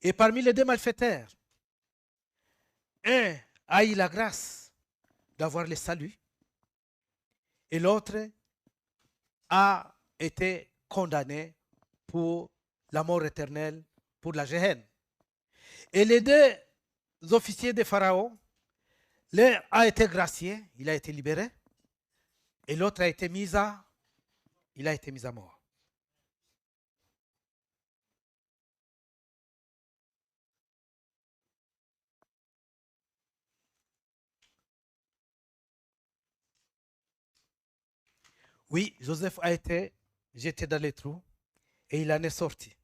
Et parmi les deux malfaiteurs, un a eu la grâce d'avoir le salut et l'autre a été condamné pour la mort éternelle, pour la Géhenne. Et les deux officiers de Pharaon, l'un a été gracié, il a été libéré, et l'autre a été mis à mort. Oui, Joseph a été jeté dans les trous et il en est sorti.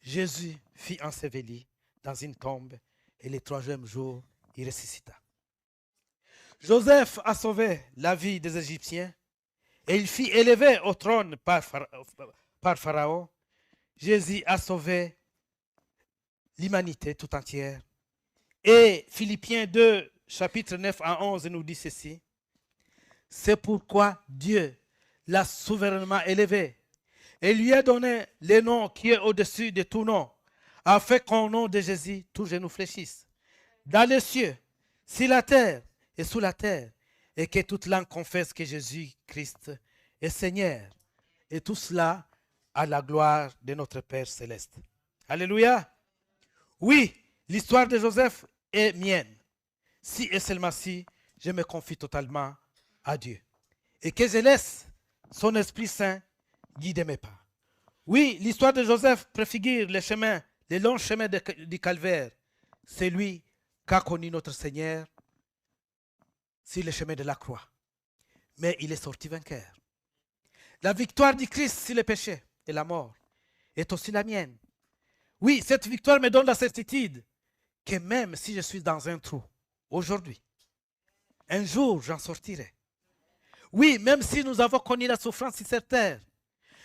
Jésus fut enseveli dans une tombe et le troisième jour, il ressuscita. Joseph a sauvé la vie des Égyptiens et il fut élevé au trône par Pharaon. Jésus a sauvé l'humanité tout entière. Et Philippiens 2, chapitre 9 à 11 nous dit ceci. C'est pourquoi Dieu l'a souverainement élevé et lui a donné le nom qui est au-dessus de tout nom, afin qu'au nom de Jésus, tout genou fléchisse, dans les cieux, sur la terre et sous la terre, et que toute langue confesse que Jésus-Christ est Seigneur. Et tout cela à la gloire de notre Père céleste. Alléluia. Oui, l'histoire de Joseph est mienne. Si et seulement si je me confie totalement à Dieu. Et que je laisse son Esprit Saint guider mes pas. Oui, l'histoire de Joseph préfigure les longs chemins du calvaire. C'est lui qu'a connu notre Seigneur sur le chemin de la croix. Mais il est sorti vainqueur. La victoire du Christ sur le péché et la mort est aussi la mienne. Oui, cette victoire me donne la certitude que même si je suis dans un trou aujourd'hui, un jour j'en sortirai. Oui, même si nous avons connu la souffrance sur cette terre,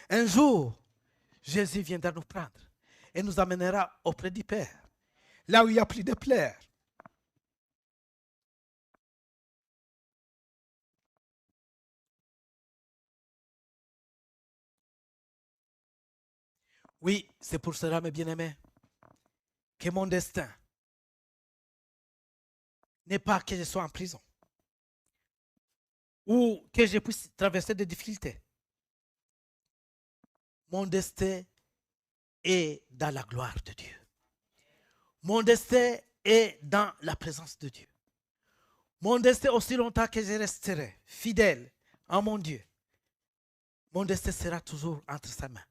un jour Jésus viendra nous prendre et nous amènera auprès du Père, là où il n'y a plus de pleurs. Oui, c'est pour cela, mes bien-aimés, que mon destin n'est pas que je sois en prison ou que je puisse traverser des difficultés. Mon destin est dans la gloire de Dieu. Mon destin est dans la présence de Dieu. Mon destin, aussi longtemps que je resterai fidèle à mon Dieu, mon destin sera toujours entre sa main.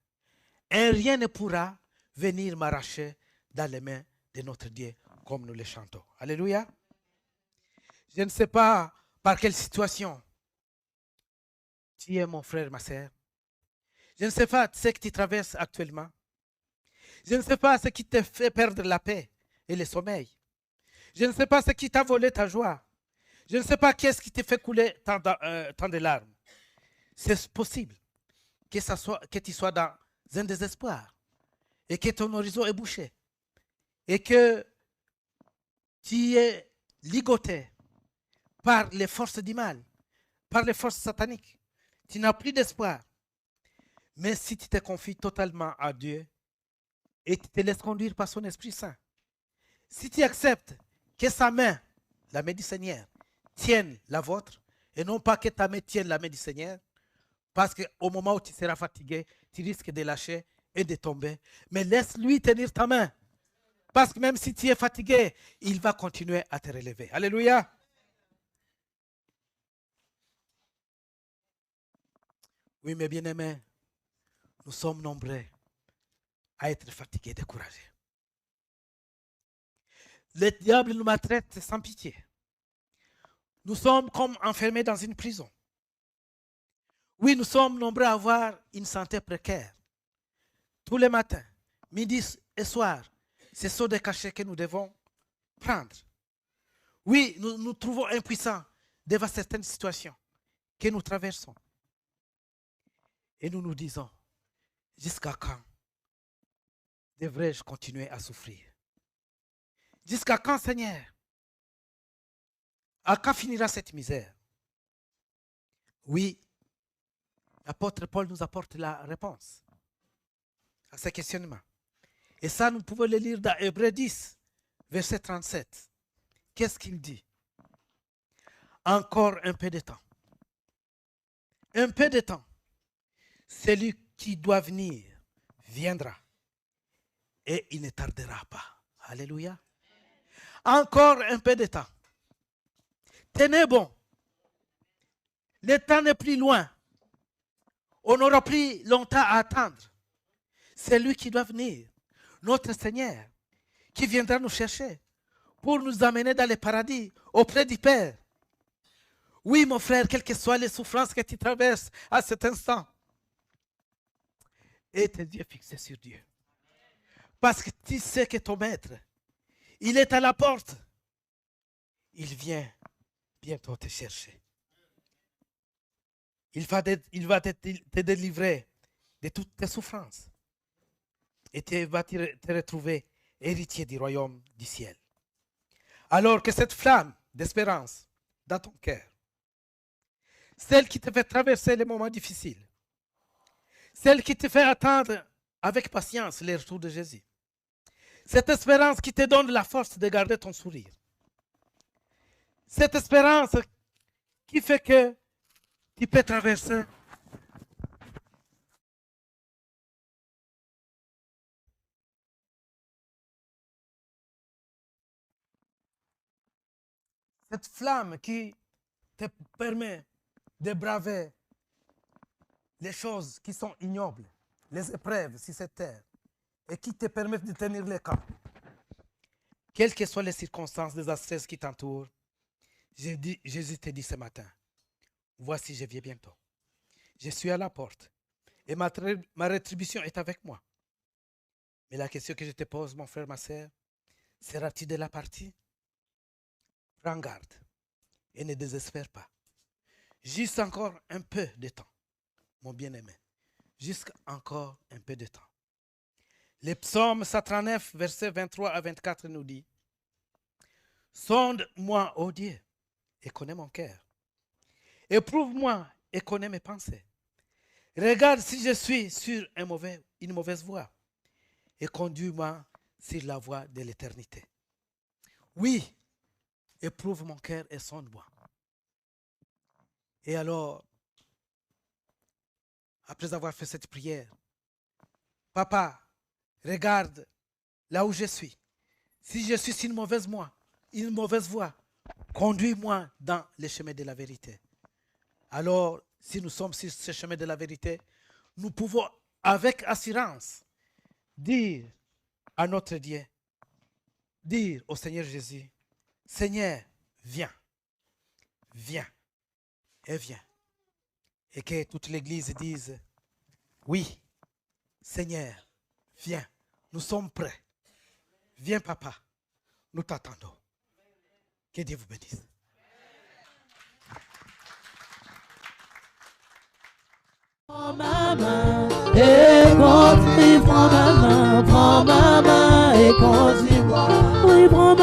Et rien ne pourra venir m'arracher dans les mains de notre Dieu, comme nous le chantons. Alléluia. Je ne sais pas par quelle situation tu es, mon frère, ma sœur. Je ne sais pas ce que tu traverses actuellement. Je ne sais pas ce qui te fait perdre la paix et le sommeil. Je ne sais pas ce qui t'a volé ta joie. Je ne sais pas qu'est-ce qui te fait couler tant de larmes. C'est possible que tu sois dans un désespoir et que ton horizon est bouché et que tu es ligoté par les forces du mal, par les forces sataniques. Tu n'as plus d'espoir. Mais si tu te confies totalement à Dieu et tu te laisses conduire par son Esprit Saint, si tu acceptes que sa main, la main du Seigneur, tienne la vôtre, et non pas que ta main tienne la main du Seigneur, parce qu'au moment où tu seras fatigué, tu risques de lâcher et de tomber. Mais laisse-lui tenir ta main. Parce que même si tu es fatigué, il va continuer à te relever. Alléluia. Oui, mes bien-aimés, nous sommes nombreux à être fatigués, découragés. Le diable nous maltraite sans pitié. Nous sommes comme enfermés dans une prison. Oui, nous sommes nombreux à avoir une santé précaire. Tous les matins, midi et soir, ce sont des cachets que nous devons prendre. Oui, nous nous trouvons impuissants devant certaines situations que nous traversons. Et nous nous disons, jusqu'à quand devrais-je continuer à souffrir? Jusqu'à quand, Seigneur? À quand finira cette misère? Oui, l'apôtre Paul nous apporte la réponse à ce questionnement. Et ça, nous pouvons le lire dans Hébreux 10, verset 37. Qu'est-ce qu'il dit? Encore un peu de temps. Un peu de temps. Celui qui doit venir viendra. Et il ne tardera pas. Alléluia. Encore un peu de temps. Tenez bon. Le temps n'est plus loin. On n'aura plus longtemps à attendre. C'est lui qui doit venir. Notre Seigneur, qui viendra nous chercher pour nous amener dans le paradis, auprès du Père. Oui, mon frère, quelles que soient les souffrances que tu traverses à cet instant, et tes yeux fixés sur Dieu. Parce que tu sais que ton maître, il est à la porte. Il vient bientôt te chercher. Il va te délivrer de toutes tes souffrances. Et tu vas te retrouver héritier du royaume du ciel. Alors que cette flamme d'espérance dans ton cœur, celle qui te fait traverser les moments difficiles, celle qui te fait attendre avec patience le retour de Jésus, cette espérance qui te donne la force de garder ton sourire, cette espérance qui fait que tu peux traverser cette flamme qui te permet de braver les choses qui sont ignobles, les épreuves sur cette terre, et qui te permettent de tenir le camp. Quelles que soient les circonstances désastreuses qui t'entourent, Jésus te dit ce matin, voici, je viens bientôt. Je suis à la porte et ma rétribution est avec moi. Mais la question que je te pose, mon frère, ma sœur, seras-tu de la partie? Prends garde et ne désespère pas. Juste encore un peu de temps, mon bien-aimé. Juste encore un peu de temps. Le psaume 139, versets 23 à 24 nous dit, sonde-moi, ô Dieu, et connais mon cœur. Éprouve-moi et connais mes pensées. Regarde si je suis sur une mauvaise voie et conduis-moi sur la voie de l'éternité. Oui, éprouve mon cœur et sonde-moi. Et alors, après avoir fait cette prière, papa, regarde là où je suis. Si je suis sur une mauvaise voie, conduis-moi dans le chemin de la vérité. Alors, si nous sommes sur ce chemin de la vérité, nous pouvons avec assurance dire à notre Dieu, dire au Seigneur Jésus, Seigneur, viens, viens et viens. Et que toute l'Église dise, oui, Seigneur, viens, nous sommes prêts. Viens, papa, nous t'attendons. Que Dieu vous bénisse. Prends ma main et conduis, prends ma main, prends ma main et conduis-moi. Oui, prends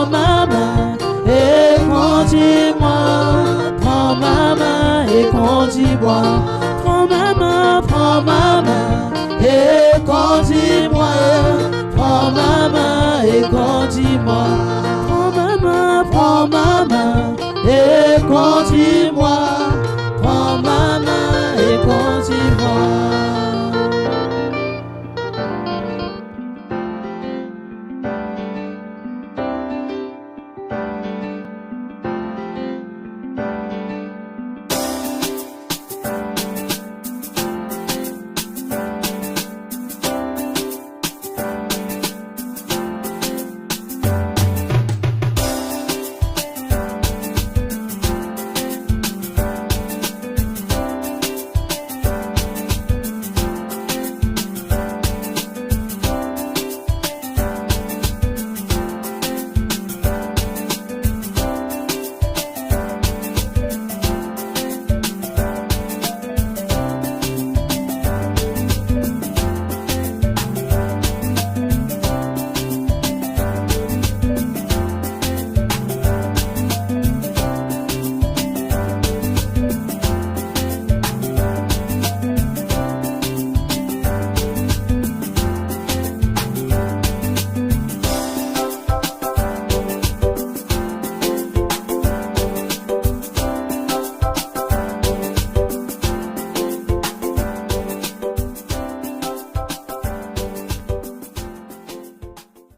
ma main et conduis-moi. Prends ma main et conduis-moi. Prends ma main et conduis-moi. Prends ma main et conduis-moi. Prends ma main et conduis-moi.